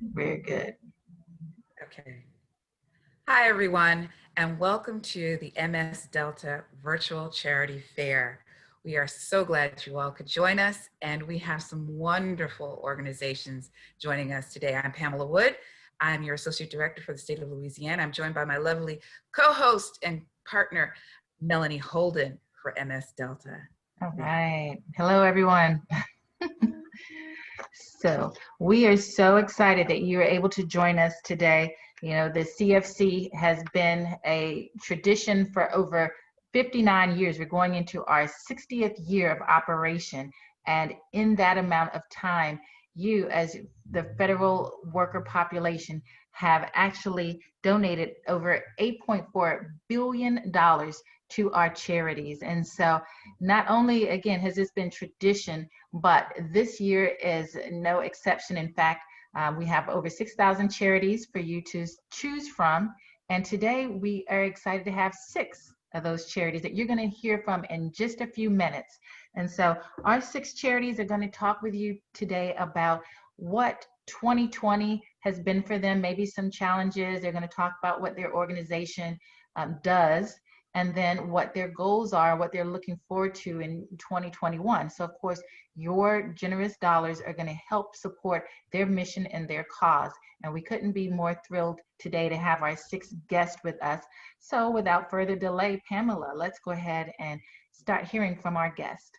Very good. Okay. Hi, everyone, and welcome to the MS Delta Virtual Charity Fair. We are so glad you all could join us, and we have some wonderful organizations joining us today. I'm Pamela Wood. I'm your Associate Director for the state of Louisiana. I'm joined by my lovely co-host and partner, Melanie Holden for MS Delta. All right. Hello, everyone. So we are so excited that you're able to join us today. You know, the CFC has been a tradition for over 59 years. We're going into our 60th year of operation. And in that amount of time, you, as the federal worker population, have actually donated over $8.4 billion to our charities. And so not only, again, has this been tradition, but this year is no exception. In fact, we have over 6,000 charities for you to choose from. And today we are excited to have 6 of those charities that you're going to hear from in just a few minutes. And so our 6 charities are going to talk with you today about what 2020 has been for them, maybe some challenges. They're going to talk about what their organization does, and then what their goals are, what they're looking forward to in 2021. So of course, your generous dollars are going to help support their mission and their cause. And we couldn't be more thrilled today to have our 6th guest with us. So without further delay, Pamela, let's go ahead and start hearing from our guest.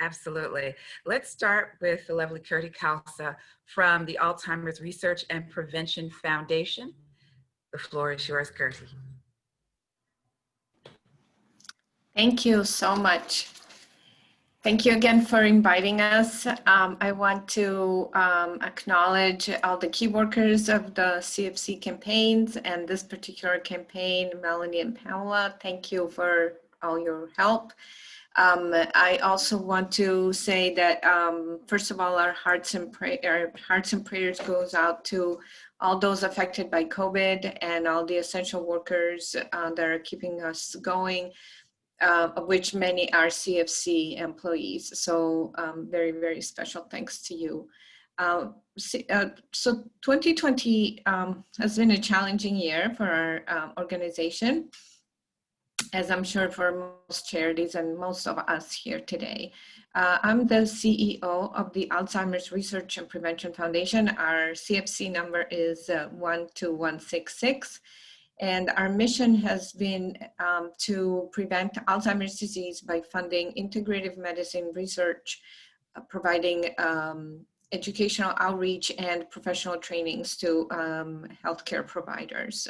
Absolutely. Let's start with the lovely Curti Kalsa from the Alzheimer's Research and Prevention Foundation. The floor is yours, Curti. Thank you so much. Thank you again for inviting us. I want to acknowledge all the key workers of the CFC campaigns and this particular campaign, Melanie and Pamela. Thank you for all your help. I also want to say that, first of all, our hearts and prayers goes out to all those affected by COVID and all the essential workers that are keeping us going, of which many are CFC employees. So very, very special thanks to you. So 2020 has been a challenging year for our organization, as I'm sure for most charities and most of us here today. I'm the CEO of the Alzheimer's Research and Prevention Foundation. Our CFC number is 12166. And our mission has been to prevent Alzheimer's disease by funding integrative medicine research, providing educational outreach and professional trainings to healthcare providers.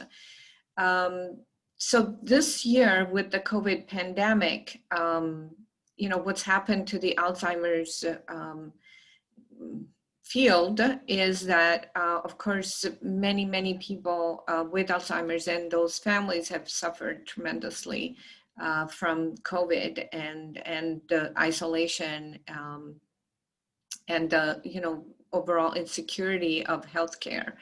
So this year with the COVID pandemic, you know, what's happened to the Alzheimer's field is that, of course, many people with Alzheimer's and those families have suffered tremendously from COVID and the isolation and the, you know, overall insecurity of healthcare.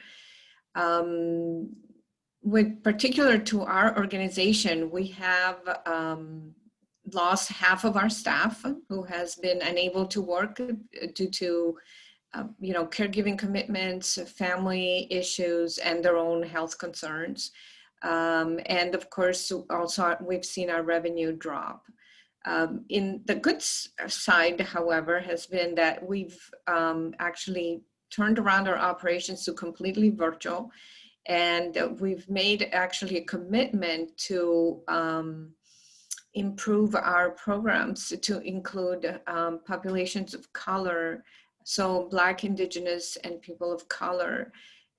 With particular to our organization, we have lost half of our staff who has been unable to work due to you know, caregiving commitments, family issues, and their own health concerns. And of course, also we've seen our revenue drop. In the good side, however, has been that we've actually turned around our operations to completely virtual. And we've made actually a commitment to improve our programs to include populations of color, so Black, Indigenous, and people of color.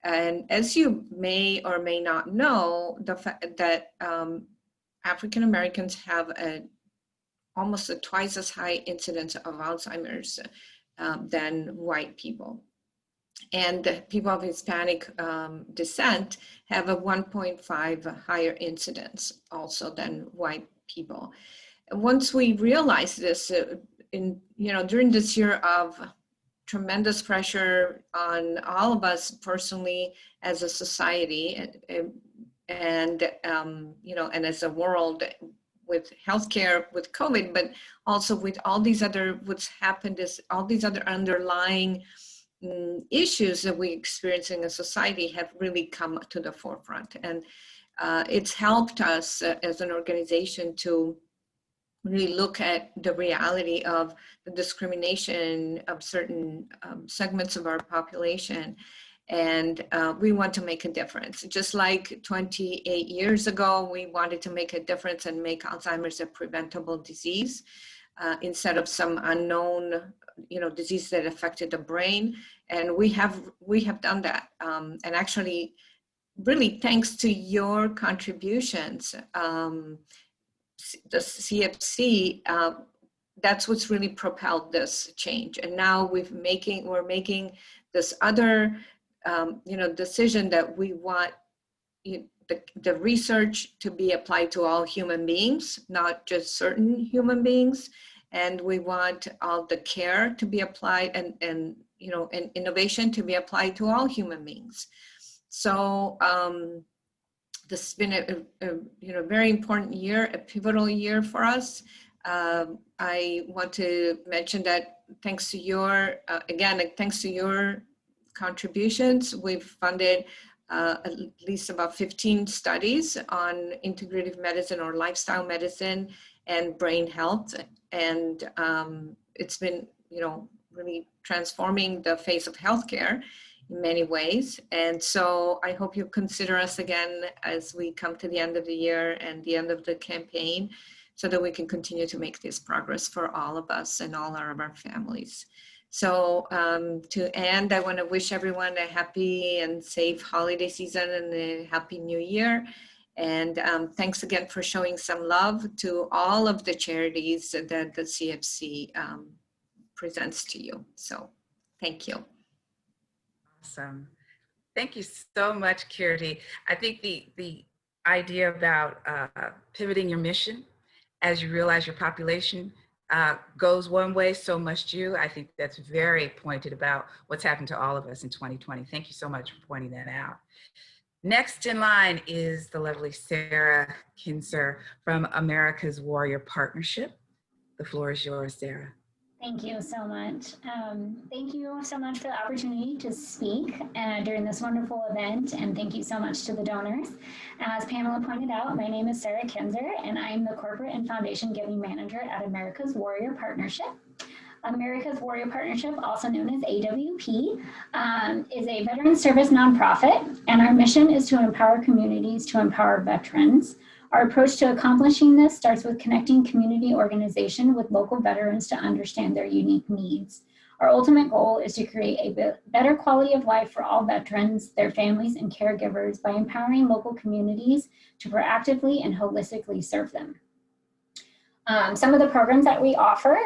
And as you may or may not know, the fact that African Americans have almost a twice as high incidence of Alzheimer's than white people. And people of Hispanic descent have a 1.5 higher incidence also than white people. And once we realized this, during this year of tremendous pressure on all of us personally as a society and as a world with healthcare, with COVID, but also with all these other, what's happened is all these other underlying issues that we experience in a society have really come to the forefront. And it's helped us as an organization to really look at the reality of the discrimination of certain segments of our population. And we want to make a difference. Just like 28 years ago, we wanted to make a difference and make Alzheimer's a preventable disease instead of some unknown, disease that affected the brain. And we have done that. And actually, really thanks to your contributions, the CFC, that's what's really propelled this change. And now we're making this other, decision that we want the research to be applied to all human beings, not just certain human beings. And we want all the care to be applied and innovation to be applied to all human beings. So this has been a very important year, a pivotal year for us. I want to mention that thanks to your contributions, we've funded at least about 15 studies on integrative medicine or lifestyle medicine and brain health. And it's been, really transforming the face of healthcare in many ways. And so I hope you consider us again as we come to the end of the year and the end of the campaign, so that we can continue to make this progress for all of us and all of our families. So to end, I want to wish everyone a happy and safe holiday season and a happy new year. And thanks again for showing some love to all of the charities that the CFC presents to you. So thank you. Awesome. Thank you so much, Kirti. I think the idea about pivoting your mission as you realize your population goes one way, so must you. I think that's very pointed about what's happened to all of us in 2020. Thank you so much for pointing that out. Next in line is the lovely Sarah Kinzer from America's Warrior Partnership. The floor is yours, Sarah. Thank you so much. Thank you so much for the opportunity to speak during this wonderful event, and thank you so much to the donors. As Pamela pointed out, my name is Sarah Kinzer, and I'm the Corporate and Foundation Giving Manager at America's Warrior Partnership. America's Warrior Partnership, also known as AWP, is a veteran service nonprofit, and our mission is to empower communities to empower veterans. Our approach to accomplishing this starts with connecting community organization with local veterans to understand their unique needs. Our ultimate goal is to create a better quality of life for all veterans, their families, and caregivers by empowering local communities to proactively and holistically serve them. Some of the programs that we offer,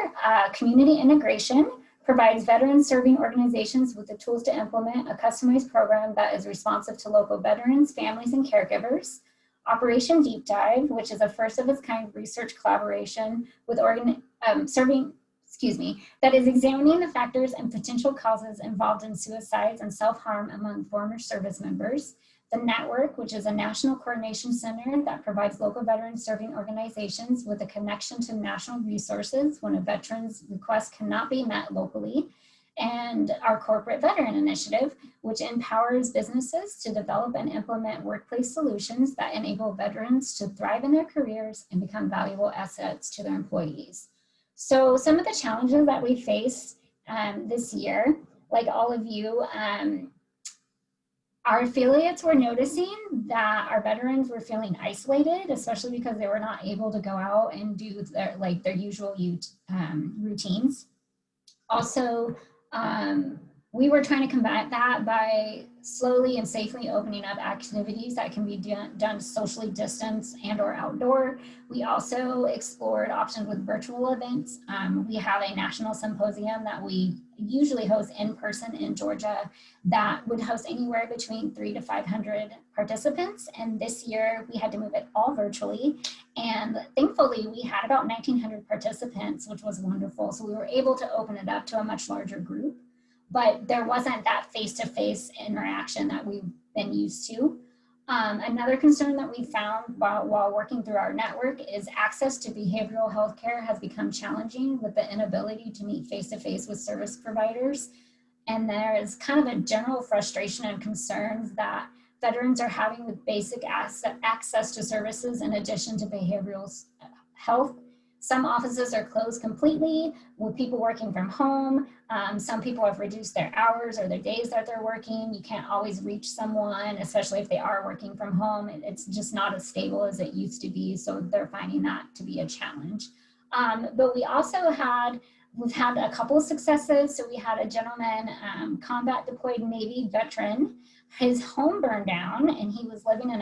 community integration provides veteran serving organizations with the tools to implement a customized program that is responsive to local veterans, families, and caregivers. Operation Deep Dive, which is a first of its kind research collaboration with that is examining the factors and potential causes involved in suicides and self-harm among former service members. The Network, which is a national coordination center that provides local veteran serving organizations with a connection to national resources when a veteran's request cannot be met locally. And our Corporate Veteran Initiative, which empowers businesses to develop and implement workplace solutions that enable veterans to thrive in their careers and become valuable assets to their employees. So some of the challenges that we face this year, like all of you, our affiliates were noticing that our veterans were feeling isolated, especially because they were not able to go out and do their usual routines. Also, we were trying to combat that by slowly and safely opening up activities that can be done socially distanced and or outdoor. We also explored options with virtual events. We have a national symposium that we usually host in person in Georgia that would host anywhere between 300 to 500 participants. And this year we had to move it all virtually. And thankfully we had about 1,900 participants, which was wonderful. So we were able to open it up to a much larger group, but there wasn't that face-to-face interaction that we've been used to. Another concern that we found while working through our network is access to behavioral health care has become challenging with the inability to meet face-to-face with service providers. And there is kind of a general frustration and concerns that veterans are having with basic access to services in addition to behavioral health. Some offices are closed completely with people working from home. Some people have reduced their hours or their days that they're working. You can't always reach someone, especially if they are working from home. It's just not as stable as it used to be. So they're finding that to be a challenge. But we also we've had a couple of successes. So we had a gentleman, combat deployed Navy veteran. His home burned down and he was living in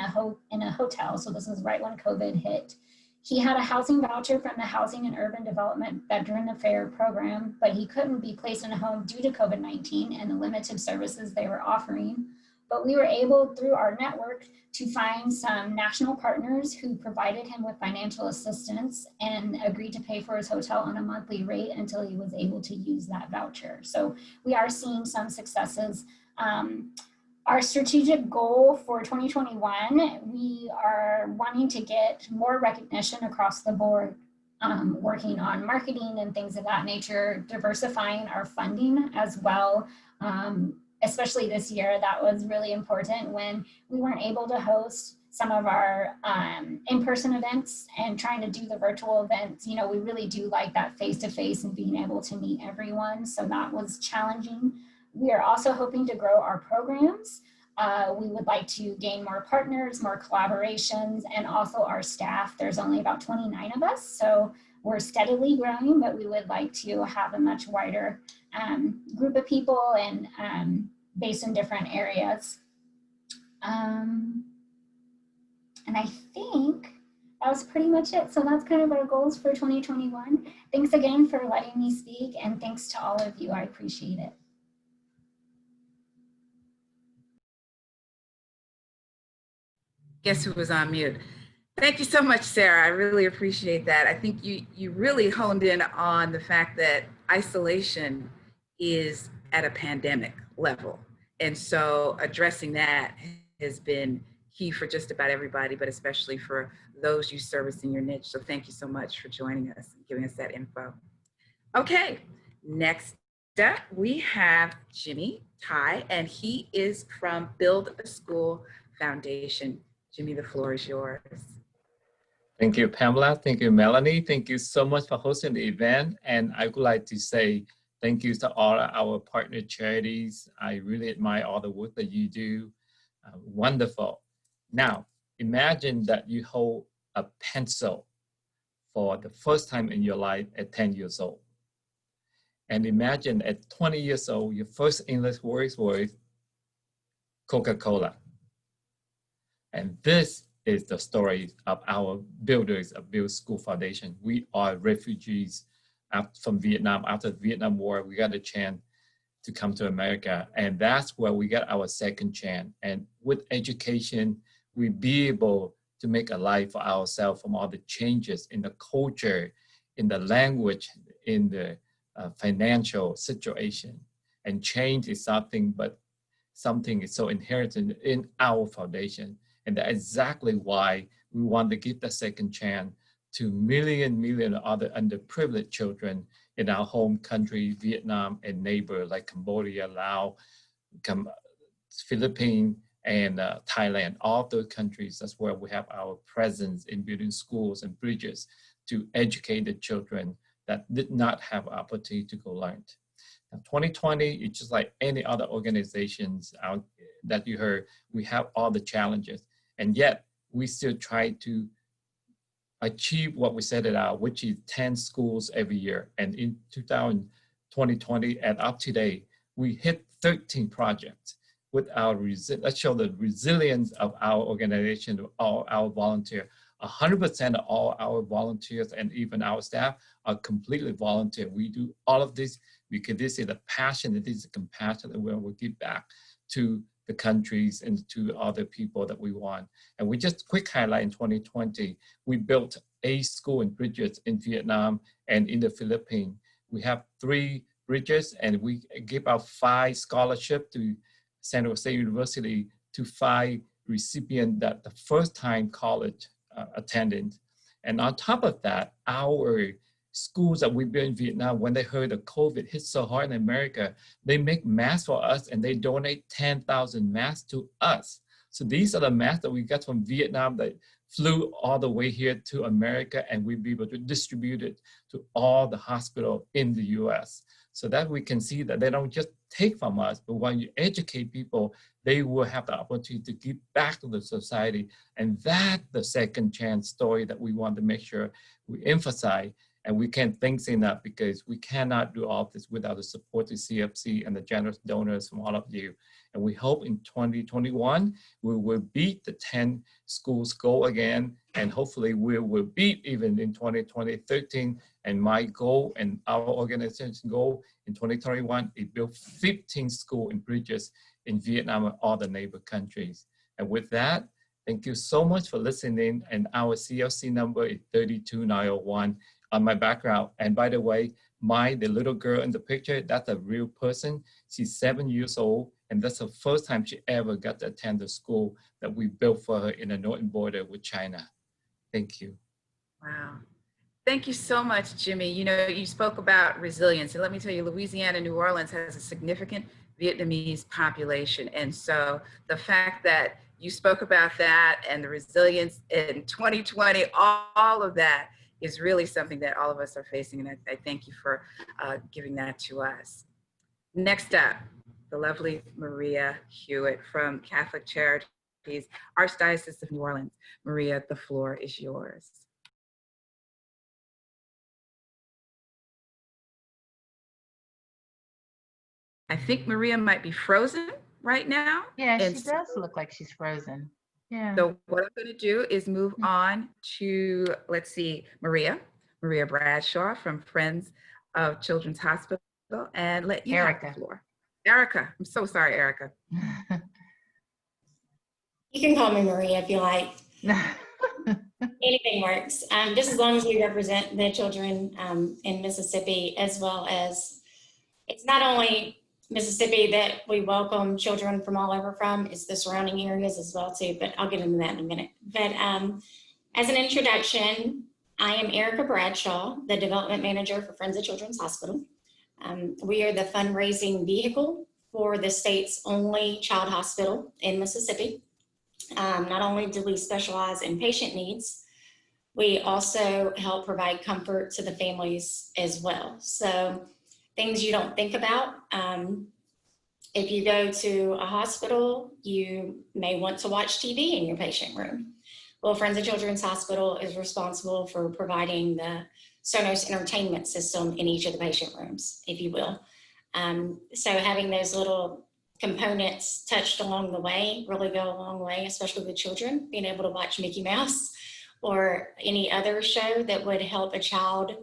a hotel. So this was right when COVID hit. He had a housing voucher from the Housing and Urban Development Veteran Affairs program, but he couldn't be placed in a home due to COVID-19 and the limited services they were offering. But we were able, through our network, to find some national partners who provided him with financial assistance and agreed to pay for his hotel on a monthly rate until he was able to use that voucher. So we are seeing some successes. Our strategic goal for 2021, we are wanting to get more recognition across the board, working on marketing and things of that nature, diversifying our funding as well. Especially this year, that was really important when we weren't able to host some of our in-person events and trying to do the virtual events. You know, we really do like that face-to-face and being able to meet everyone. So that was challenging. We are also hoping to grow our programs. We would like to gain more partners, more collaborations, and also our staff. There's only about 29 of us, so we're steadily growing, but we would like to have a much wider group of people and based in different areas. And I think that was pretty much it. So that's kind of our goals for 2021. Thanks again for letting me speak, and thanks to all of you. I appreciate it. Guess who was on mute? Thank you so much, Sarah. I really appreciate that. I think you really honed in on the fact that isolation is at a pandemic level. And so addressing that has been key for just about everybody, but especially for those you service in your niche. So thank you so much for joining us and giving us that info. Okay, next up we have Jimmy Tai, and he is from Build a School Foundation. Jimmy, the floor is yours. Thank you, Pamela. Thank you, Melanie. Thank you so much for hosting the event. And I would like to say thank you to all our partner charities. I really admire all the work that you do. Wonderful. Now, imagine that you hold a pencil for the first time in your life at 10 years old. And imagine at 20 years old, your first English words were Coca-Cola. And this is the story of our builders of Build School Foundation. We are refugees from Vietnam. After the Vietnam War, we got a chance to come to America. And that's where we got our second chance. And with education, we be able to make a life for ourselves from all the changes in the culture, in the language, in the financial situation. And change is something is so inherent in our foundation. And that's exactly why we want to give the second chance to million other underprivileged children in our home country, Vietnam, and neighbor like Cambodia, Laos, Philippines, and Thailand. All those countries, that's where we have our presence in building schools and bridges to educate the children that did not have opportunity to go learn. Now, 2020, it's just like any other organizations out that you heard, we have all the challenges. And yet, we still try to achieve what we set it out, which is 10 schools every year. And in 2020 and up to date, we hit 13 projects with our, let's show the resilience of our organization, of all our volunteers. 100% of all our volunteers and even our staff are completely volunteer. We do all of this because this is a passion, it is a compassion that we will give back to the countries and to other people that we want. And we just quick highlight in 2020, we built 8 schools and bridges in Vietnam and in the Philippines. We have 3 bridges and we give out 5 scholarships to San Jose University to 5 recipients that the first time college attendant. And on top of that, our schools that we built in Vietnam, when they heard the COVID hit so hard in America, they make masks for us and they donate 10,000 masks to us. So these are the masks that we got from Vietnam that flew all the way here to America, and we'll be able to distribute it to all the hospitals in the US. So that we can see that they don't just take from us, but when you educate people, they will have the opportunity to give back to the society. And that's the second chance story that we want to make sure we emphasize. And we can't thank enough, because we cannot do all this without the support of CFC and the generous donors from all of you. And we hope in 2021, we will beat the 10 schools goal again. And hopefully we will beat even in 2020, 13. And my goal and our organization's goal in 2021 is build 15 schools and bridges in Vietnam and all the neighbor countries. And with that, thank you so much for listening. And our CFC number is 32901. On my background. And by the way, the little girl in the picture, that's a real person. She's 7 years old, and that's the first time she ever got to attend the school that we built for her in the northern border with China. Thank you. Wow. Thank you so much, Jimmy. You know, you spoke about resilience, and let me tell you, Louisiana, New Orleans has a significant Vietnamese population. And so the fact that you spoke about that and the resilience in 2020, all of that is really something that all of us are facing. And I thank you for giving that to us. Next up, the lovely Maria Hewitt from Catholic Charities, Archdiocese of New Orleans. Maria, the floor is yours. I think Maria might be frozen right now. Yeah, she does look like she's frozen. Yeah. So what I'm going to do is move on to, let's see, Maria Bradshaw from Friends of Children's Hospital, and let you have the floor. Erica, I'm so sorry, Erica. You can call me Maria if you like. Anything works. Just as long as we represent the children in Mississippi, as well as, it's not only Mississippi that we welcome children from all over from, it's the surrounding areas as well too, but I'll get into that in a minute. But as an introduction, I am Erica Bradshaw, the development manager for Friends of Children's Hospital. We are the fundraising vehicle for the state's only child hospital in Mississippi. Not only do we specialize in patient needs, we also help provide comfort to the families as well. So things you don't think about. If you go to a hospital, you may want to watch TV in your patient room. Well, Friends of Children's Hospital is responsible for providing the Sonos entertainment system in each of the patient rooms, if you will. So having those little components touched along the way really go a long way, especially with children, being able to watch Mickey Mouse or any other show that would help a child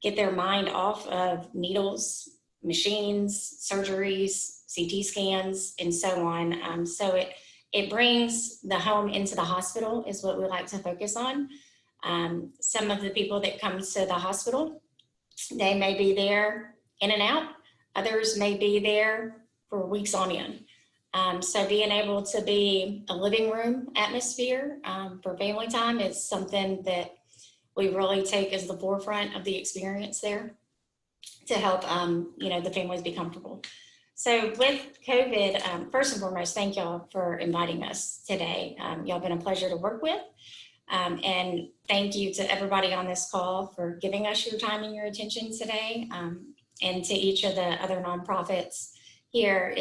get their mind off of needles, machines, surgeries, CT scans, and so on. So it brings the home into the hospital is what we like to focus on. Some of the people that come to the hospital, they may be there in and out. Others may be there for weeks on end. So being able to be a living room atmosphere for family time is something that we really take as the forefront of the experience there to help the families be comfortable. So with COVID, first and foremost, thank y'all for inviting us today. Y'all been a pleasure to work with. And thank you to everybody on this call for giving us your time and your attention today. And to each of the other nonprofits here,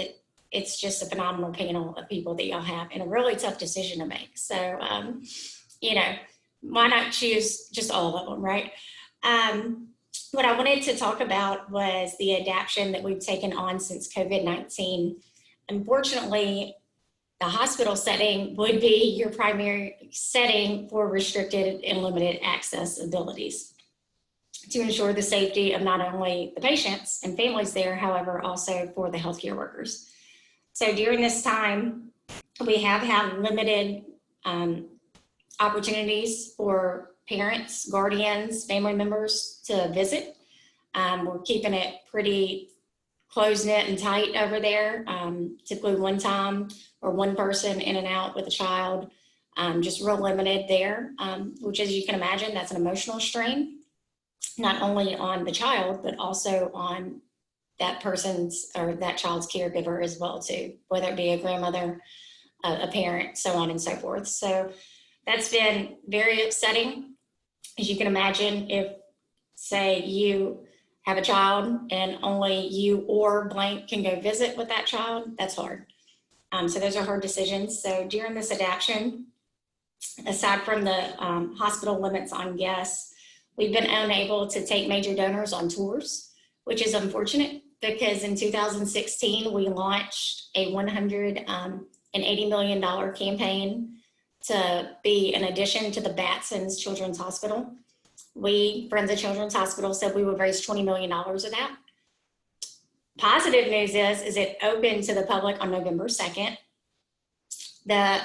it's just a phenomenal panel of people that y'all have and a really tough decision to make. So, why not choose just all of them, right? What I wanted to talk about was the adaptation that we've taken on since COVID-19. Unfortunately, the hospital setting would be your primary setting for restricted and limited access abilities to ensure the safety of not only the patients and families there, however, also for the healthcare workers. So during this time, we have had limited opportunities for parents, guardians, family members to visit. We're keeping it pretty close-knit and tight over there. Typically one time or one person in and out with a child, just real limited there, which as you can imagine, that's an emotional strain. not only on the child, but also on that person's or that child's caregiver as well too, whether it be a grandmother, a parent, so on and so forth. So that's been very upsetting. As you can imagine, if say you have a child and only you or blank can go visit with that child, that's hard. So those are hard decisions. So during this adaptation, aside from the hospital limits on guests, we've been unable to take major donors on tours, which is unfortunate because in 2016, we launched a $180 million campaign to be an addition to the Batson's Children's Hospital. We, Friends of Children's Hospital, said we would raise $20 million of that. Positive news is it opened to the public on November 2nd. The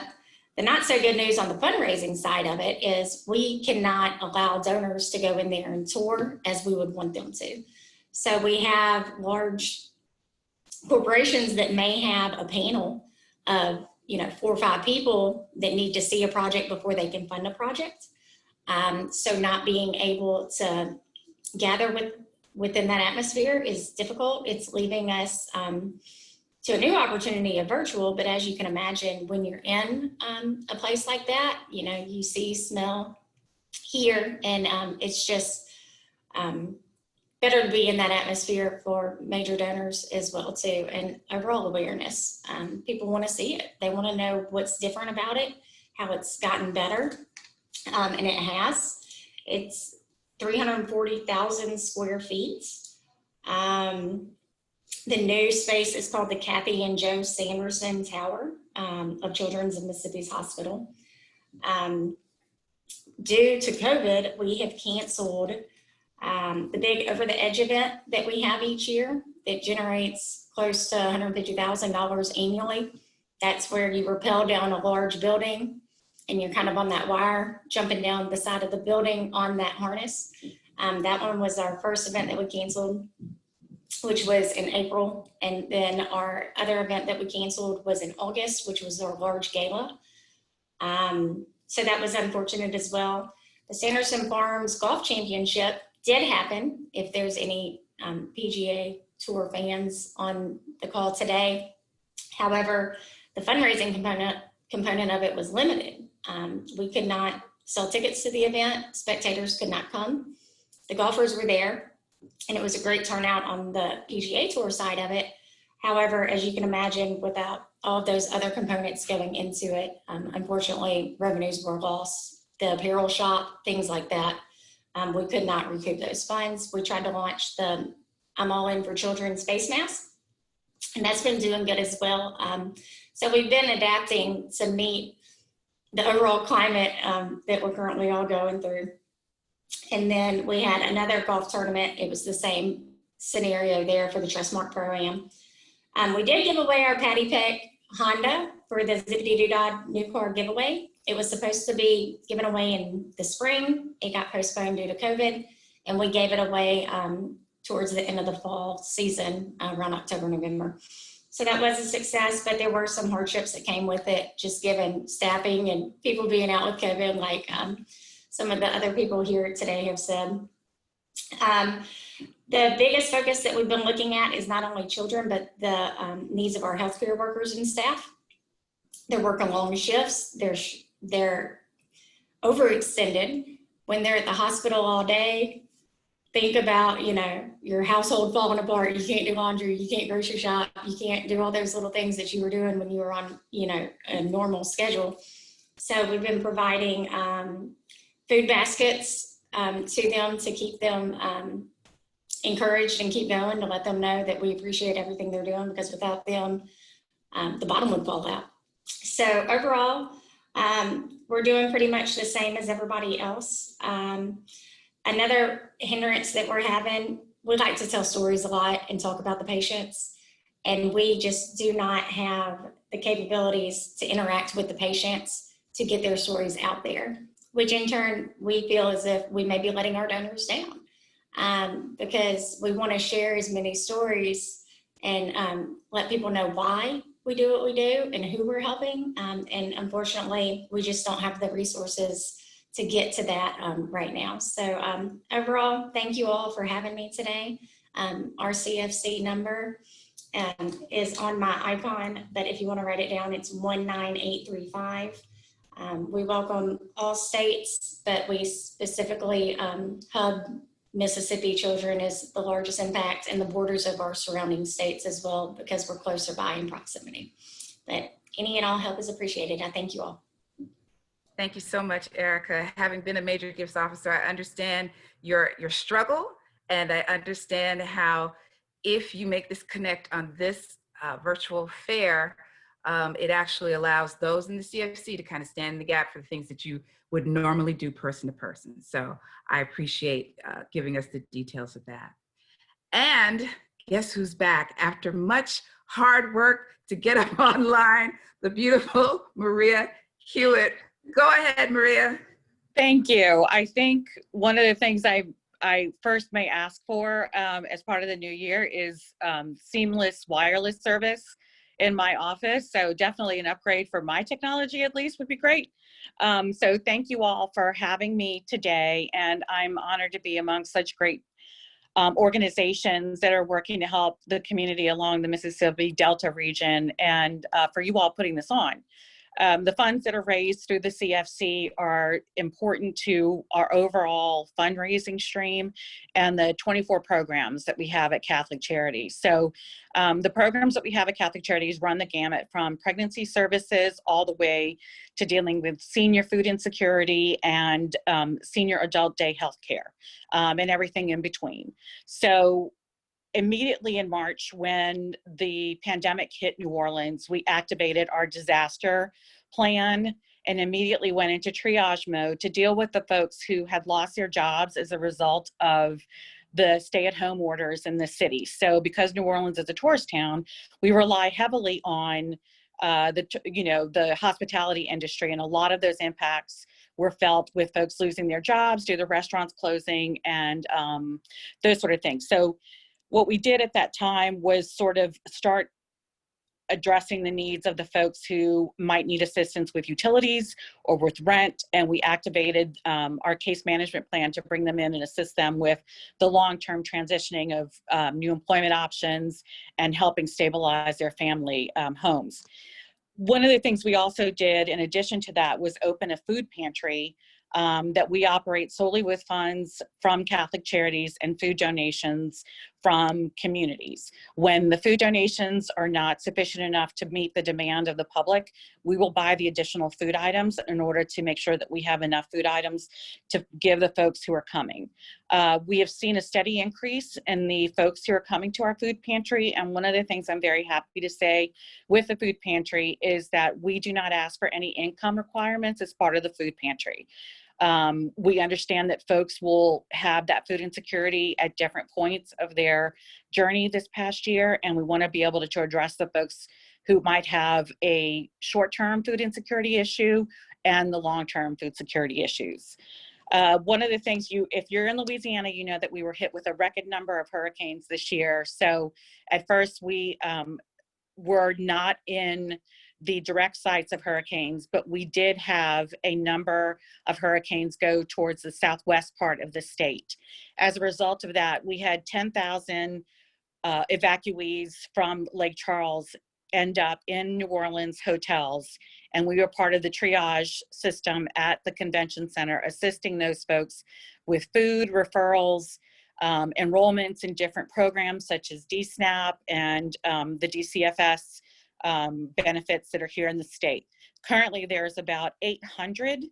not so good news on the fundraising side of it is we cannot allow donors to go in there and tour as we would want them to. So we have large corporations that may have a panel of 4 or 5 people that need to see a project before they can fund a project. So not being able to gather within that atmosphere is difficult. It's leaving us to a new opportunity of virtual, but as you can imagine, when you're in a place like that, you see, smell, hear, and it's just better to be in that atmosphere for major donors as well too, and overall awareness. People want to see it. They want to know what's different about it, how it's gotten better, and it has. It's 340,000 square feet. The new space is called the Kathy and Joe Sanderson Tower of Children's in Mississippi's Hospital. Due to COVID, we have canceled the big Over the Edge event that we have each year that generates close to $150,000 annually. That's where you rappel down a large building and you're kind of on that wire, jumping down the side of the building on that harness. That one was our first event that we canceled, which was in April. And then our other event that we canceled was in August, which was our large gala. So that was unfortunate as well. The Sanderson Farms Golf Championship did happen, if there's any PGA Tour fans on the call today. However, the fundraising component of it was limited. We could not sell tickets to the event. Spectators could not come. The golfers were there, and it was a great turnout on the PGA Tour side of it. However, as you can imagine, without all of those other components going into it, unfortunately, revenues were lost. The apparel shop, things like that, we could not recoup those funds. We tried to launch the I'm All In for Children face mask, and that's been doing good as well. So we've been adapting to meet the overall climate that we're currently all going through. And then we had another golf tournament. It was the same scenario there for the Trustmark Pro-Am. We did give away our Patty Peck Honda for the Zippity Doo-Dah new car giveaway. It was supposed to be given away in the spring. It got postponed due to COVID, and we gave it away towards the end of the fall season, around October, November. So that was a success, but there were some hardships that came with it, just given staffing and people being out with COVID, like some of the other people here today have said. The biggest focus that we've been looking at is not only children, but the needs of our healthcare workers and staff. They're working long shifts. They're overextended. When they're at the hospital all day, think about, your household falling apart. You can't do laundry, you can't grocery shop, you can't do all those little things that you were doing when you were on, a normal schedule. So we've been providing food baskets to them to keep them encouraged and keep going, to let them know that we appreciate everything they're doing, because without them, the bottom would fall out. So overall, we're doing pretty much the same as everybody else. Another hindrance that we're having, we like to tell stories a lot and talk about the patients, and we just do not have the capabilities to interact with the patients to get their stories out there, which in turn, we feel as if we may be letting our donors down, because we want to share as many stories and let people know why we do what we do and who we're helping. And unfortunately, we just don't have the resources to get to that right now. So overall, thank you all for having me today. Our CFC number is on my icon, but if you want to write it down, it's 19835. We welcome all states, but we specifically hub Mississippi children is the largest impact, and the borders of our surrounding states as well, because we're closer by in proximity. But any and all help is appreciated. I thank you all. Thank you so much, Erica. Having been a major gifts officer, I understand your struggle, and I understand how if you make this connect on this virtual fair, it actually allows those in the CFC to kind of stand in the gap for the things that you would normally do person to person. So I appreciate giving us the details of that. And guess who's back? After much hard work to get up online, the beautiful Maria Hewitt. Go ahead, Maria. Thank you. I think one of the things I first may ask for as part of the new year is seamless wireless service in my office. So definitely an upgrade for my technology at least would be great. So thank you all for having me today. And I'm honored to be among such great organizations that are working to help the community along the Mississippi Delta region, and for you all putting this on. The funds that are raised through the CFC are important to our overall fundraising stream and the 24 programs that we have at Catholic Charities. So the programs that we have at Catholic Charities run the gamut from pregnancy services all the way to dealing with senior food insecurity and senior adult day health care and everything in between. So immediately in March, when the pandemic hit New Orleans, we activated our disaster plan and immediately went into triage mode to deal with the folks who had lost their jobs as a result of the stay-at-home orders in the city. So because New Orleans is a tourist town, we rely heavily on the hospitality industry, and a lot of those impacts were felt with folks losing their jobs due to restaurants closing and those sort of things. So what we did at that time was sort of start addressing the needs of the folks who might need assistance with utilities or with rent. And we activated our case management plan to bring them in and assist them with the long-term transitioning of new employment options and helping stabilize their family homes. One of the things we also did in addition to that was open a food pantry that we operate solely with funds from Catholic Charities and food donations from communities. When the food donations are not sufficient enough to meet the demand of the public, we will buy the additional food items in order to make sure that we have enough food items to give the folks who are coming. We have seen a steady increase in the folks who are coming to our food pantry, and one of the things I'm very happy to say with the food pantry is that we do not ask for any income requirements as part of the food pantry. We understand that folks will have that food insecurity at different points of their journey this past year, and we want to be able to address the folks who might have a short-term food insecurity issue and the long-term food security issues. One of the things if you're in Louisiana, you know that we were hit with a record number of hurricanes this year. So at first we were not in the direct sites of hurricanes, but we did have a number of hurricanes go towards the southwest part of the state. As a result of that, we had 10,000 evacuees from Lake Charles end up in New Orleans hotels, and we were part of the triage system at the convention center, assisting those folks with food, referrals, enrollments in different programs such as DSNAP and the DCFS benefits that are here in the state. Currently, there's about 800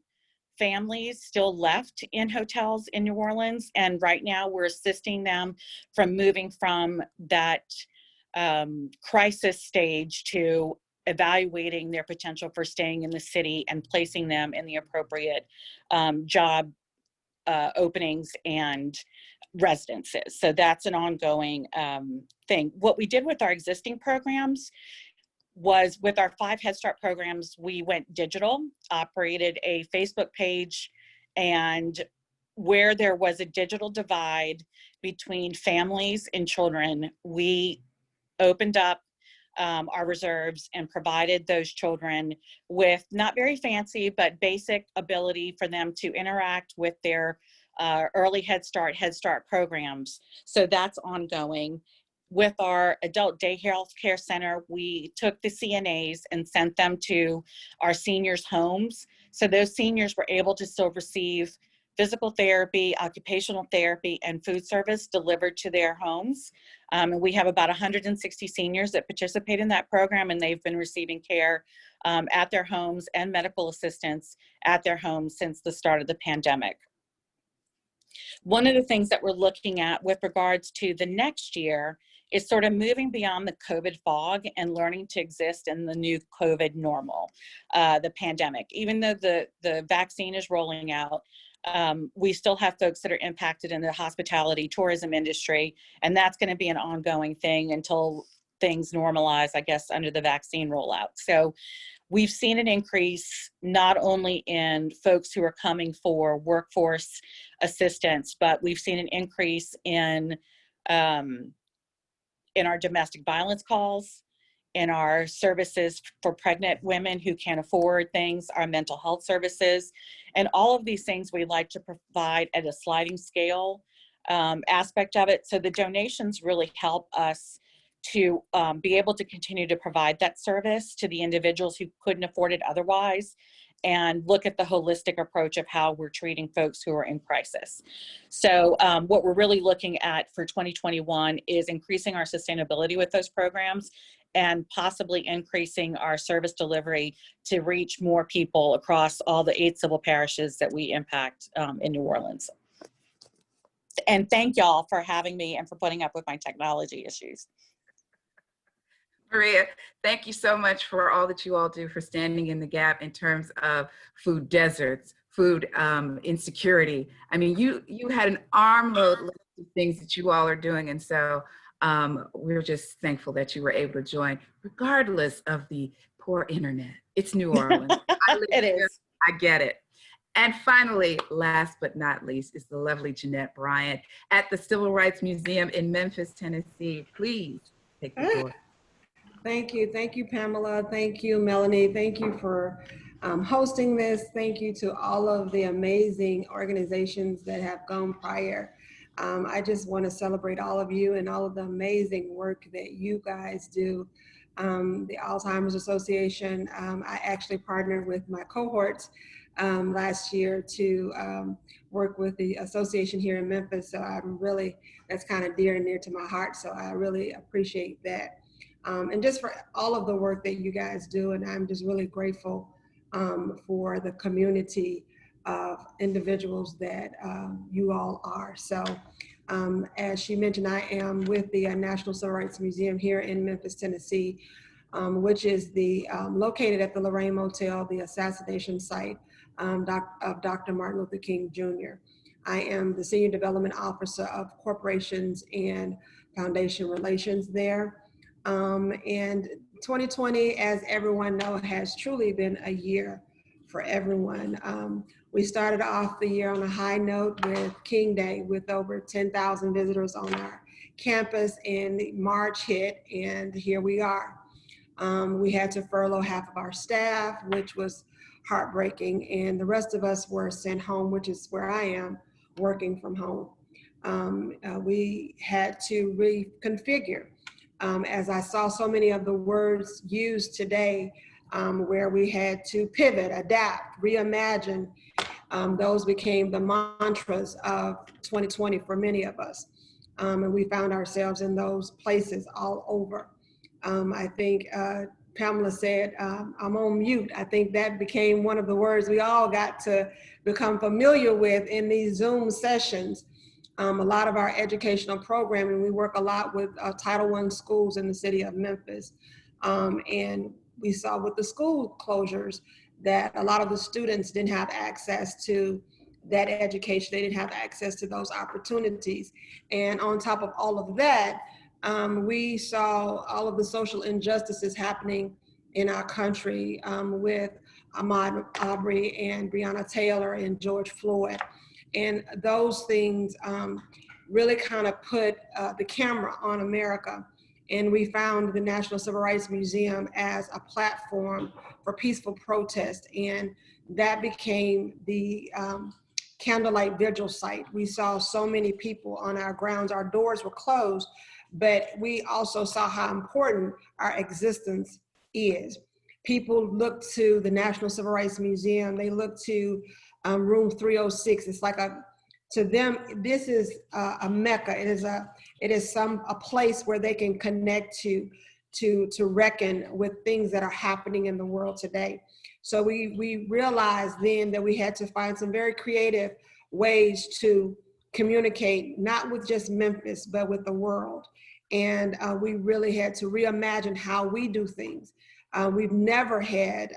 families still left in hotels in New Orleans, and right now we're assisting them from moving from that crisis stage to evaluating their potential for staying in the city and placing them in the appropriate job openings and residences. So that's an ongoing thing. What we did with our existing programs was with our 5 Head Start programs, we went digital, operated a Facebook page, and where there was a digital divide between families and children, we opened up our reserves and provided those children with not very fancy, but basic ability for them to interact with their early Head Start programs. So that's ongoing. With our adult day health care center, we took the CNAs and sent them to our seniors' homes. So those seniors were able to still receive physical therapy, occupational therapy, and food service delivered to their homes. And we have about 160 seniors that participate in that program, and they've been receiving care at their homes and medical assistance at their homes since the start of the pandemic. One of the things that we're looking at with regards to the next year is sort of moving beyond the COVID fog and learning to exist in the new COVID normal, the pandemic. Even though the vaccine is rolling out, we still have folks that are impacted in the hospitality tourism industry, and that's going to be an ongoing thing until things normalize, I guess, under the vaccine rollout. So we've seen an increase not only in folks who are coming for workforce assistance, but we've seen an increase in our domestic violence calls, in our services for pregnant women who can't afford things, our mental health services, and all of these things we like to provide at a sliding scale aspect of it. So the donations really help us to be able to continue to provide that service to the individuals who couldn't afford it otherwise, and look at the holistic approach of how we're treating folks who are in crisis. So what we're really looking at for 2021 is increasing our sustainability with those programs and possibly increasing our service delivery to reach more people across all the 8 civil parishes that we impact in New Orleans. And thank y'all for having me and for putting up with my technology issues. Maria, thank you so much for all that you all do for standing in the gap in terms of food deserts, food insecurity. I mean, you had an armload list of things that you all are doing, and so we're just thankful that you were able to join, regardless of the poor internet. It's New Orleans. I live It here, is. I get it. And finally, last but not least, is the lovely Jeanette Bryant at the Civil Rights Museum in Memphis, Tennessee. Please take the floor. Thank you, Pamela. Thank you, Melanie. Thank you for hosting this. Thank you to all of the amazing organizations that have gone prior. I just want to celebrate all of you and all of the amazing work that you guys do. The Alzheimer's Association, I actually partnered with my cohorts last year to work with the association here in Memphis. So that's kind of dear and near to my heart. So I really appreciate that. And just for all of the work that you guys do. And I'm just really grateful for the community of individuals that you all are. So as she mentioned, I am with the National Civil Rights Museum here in Memphis, Tennessee, which is located at the Lorraine Motel, the assassination site of Dr. Martin Luther King Jr. I am the Senior Development Officer of Corporations and Foundation Relations there. And 2020, as everyone knows, has truly been a year for everyone. We started off the year on a high note with King Day, with over 10,000 visitors on our campus, and March hit, and here we are. We had to furlough half of our staff, which was heartbreaking, and the rest of us were sent home, which is where I am, working from home. We had to reconfigure. As I saw so many of the words used today, where we had to pivot, adapt, reimagine, those became the mantras of 2020 for many of us. And we found ourselves in those places all over. I think Pamela said, I'm on mute. I think that became one of the words we all got to become familiar with in these Zoom sessions. A lot of our educational programming, we work a lot with Title I schools in the city of Memphis. And we saw with the school closures that a lot of the students didn't have access to that education. They didn't have access to those opportunities. And on top of all of that, we saw all of the social injustices happening in our country with Ahmaud Arbery and Breonna Taylor and George Floyd. And those things really kind of put the camera on America And we found the National Civil Rights Museum as a platform for peaceful protest. And that became the candlelight vigil site. We saw so many people on our grounds. Our doors were closed, but we also saw how important our existence is. People look to the National Civil Rights Museum. They look to room 306. It's like to them, this is a mecca. It is a place where they can connect to reckon with things that are happening in the world today. So we realized then that we had to find some very creative ways to communicate, not with just Memphis, but with the world. And we really had to reimagine how we do things. We've never had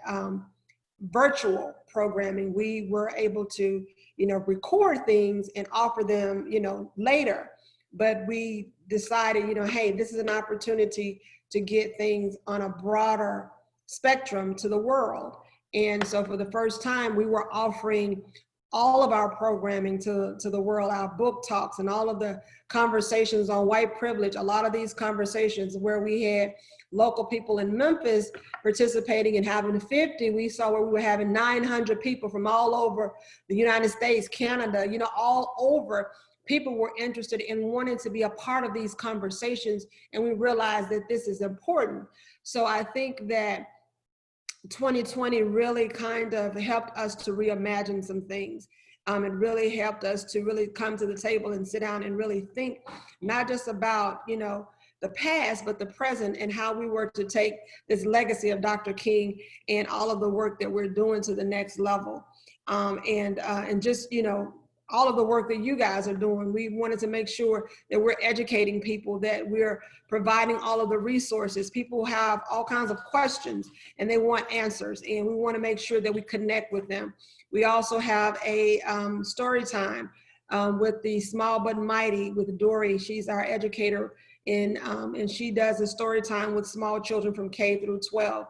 virtual programming. We were able to, record things and offer them, later. But we decided, hey, this is an opportunity to get things on a broader spectrum to the world. And so for the first time, we were offering all of our programming to the world, our book talks and all of the conversations on white privilege. A lot of these conversations where we had local people in Memphis participating and having 50, we saw where we were having 900 people from all over the United States, Canada, all over. People were interested in wanting to be a part of these conversations, and we realized that this is important. So I think that 2020 really kind of helped us to reimagine some things. It really helped us to really come to the table and sit down and really think not just about, the past, but the present, and how we were to take this legacy of Dr. King and all of the work that we're doing to the next level. And just, all of the work that you guys are doing. We wanted to make sure that we're educating people, that we're providing all of the resources. People have all kinds of questions and they want answers, and we want to make sure that we connect with them. We also have a story time with the Small But Mighty with Dory. She's our educator, and she does a story time with small children from K through 12.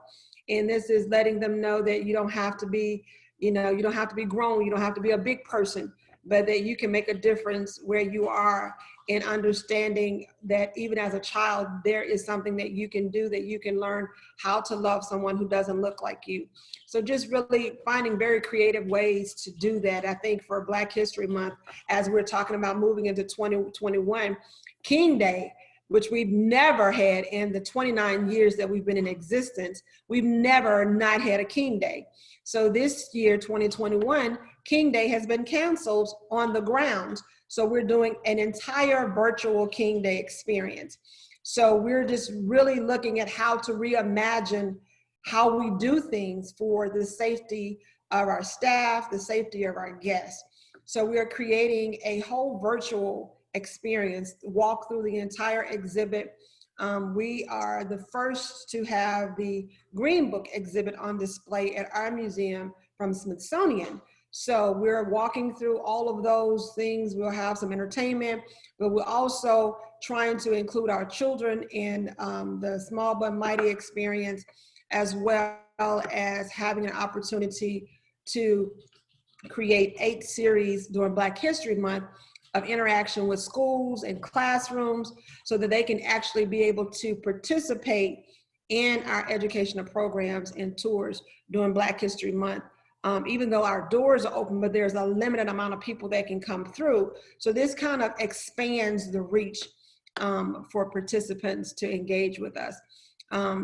And this is letting them know that you don't have to be, you don't have to be grown, you don't have to be a big person, but that you can make a difference where you are, in understanding that even as a child, there is something that you can do, that you can learn how to love someone who doesn't look like you. So just really finding very creative ways to do that. I think for Black History Month, as we're talking about moving into 2021, King Day, which we've never had in the 29 years that we've been in existence, we've never not had a King Day. So this year, 2021, King Day has been canceled on the grounds. So we're doing an entire virtual King Day experience. So we're just really looking at how to reimagine how we do things for the safety of our staff, the safety of our guests. So we are creating a whole virtual experience, walk through the entire exhibit. We are the first to have the Green Book exhibit on display at our museum from Smithsonian. So we're walking through all of those things. We'll have some entertainment, but we're also trying to include our children in the Small But Mighty experience, as well as having an opportunity to create 8 series during Black History Month of interaction with schools and classrooms, so that they can actually be able to participate in our educational programs and tours during Black History Month. Even though our doors are open, but there's a limited amount of people that can come through. So this kind of expands the reach for participants to engage with us.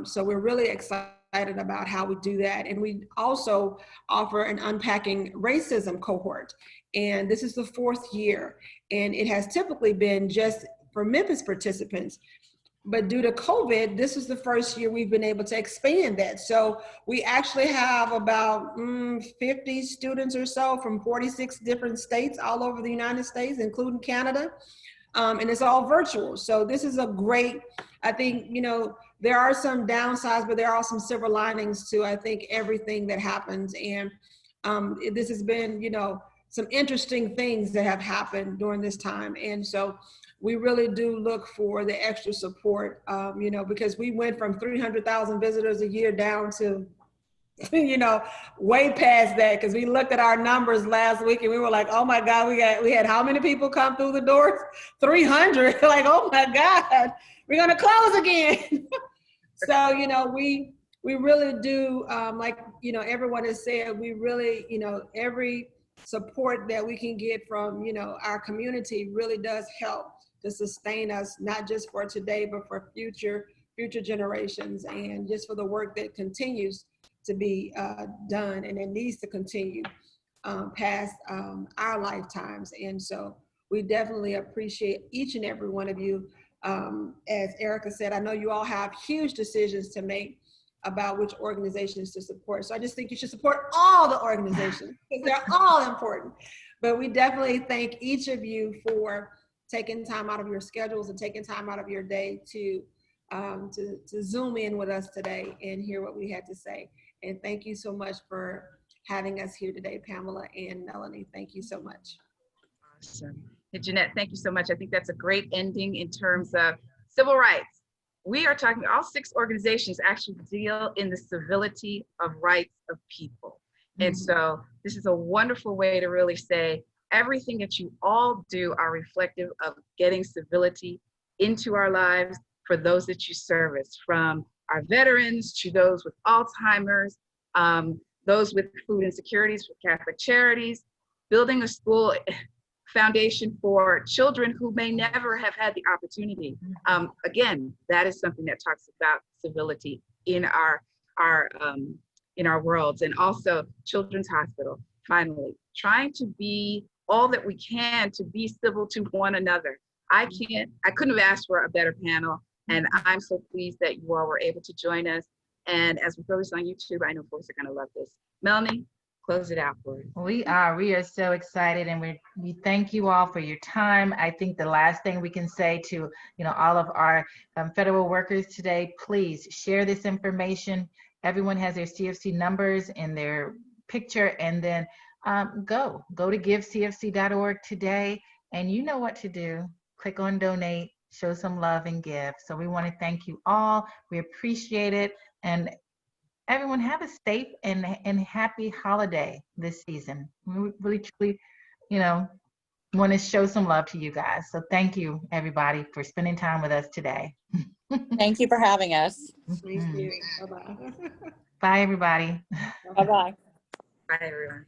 So we're really excited about how we do that. And we also offer an Unpacking Racism cohort. And this is the 4th year. And it has typically been just for Memphis participants. But due to COVID, this is the first year we've been able to expand that. So we actually have about 50 students or so from 46 different states all over the United States, including Canada. And it's all virtual. So this is a great, I think, there are some downsides, but there are some silver linings to, I think, everything that happens. And this has been, some interesting things that have happened during this time. And so we really do look for the extra support, because we went from 300,000 visitors a year down to you know, way past that, because we looked at our numbers last week and we were like, oh my God, we had how many people come through the doors? 300. Like, oh my God, we're gonna close again. So, you know, we really do, like, you know, everyone has said, we really, you know, every support that we can get from, you know, our community really does help to sustain us, not just for today, but for future generations, and just for the work that continues to be done, and it needs to continue past our lifetimes. And so we definitely appreciate each and every one of you. As Erica said, I know you all have huge decisions to make about which organizations to support. So I just think you should support all the organizations, because they're all important. But we definitely thank each of you for taking time out of your schedules and taking time out of your day to Zoom in with us today and hear what we had to say. And thank you so much for having us here today, Pamela and Melanie. Thank you so much. Awesome. Hey, Jeanette, thank you so much. I think that's a great ending in terms of civil rights. We are talking, all 6 organizations actually deal in the civility of rights of people. And so this is a wonderful way to really say everything that you all do are reflective of getting civility into our lives for those that you service, from our veterans to those with Alzheimer's, those with food insecurities for Catholic Charities, building a school foundation for children who may never have had the opportunity. Again, that is something that talks about civility in our worlds. And also Children's Hospital, finally, trying to be all that we can to be civil to one another. I couldn't have asked for a better panel. And I'm so pleased that you all were able to join us. And as we throw this on YouTube, I know folks are going to love this. Melanie, close it out for us. We are so excited, and we thank you all for your time. I think the last thing we can say to, you know, all of our federal workers today, please share this information. Everyone has their CFC numbers in their picture, and then go to givecfc.org today, and you know what to do. Click on donate, show some love, and give. So we want to thank you all. We appreciate it. And everyone, have a safe and happy holiday this season. We really, truly, you know, want to show some love to you guys. So thank you, everybody, for spending time with us today. Thank you for having us. Thank you. Bye-bye. Bye, everybody. Bye-bye. Bye, everyone.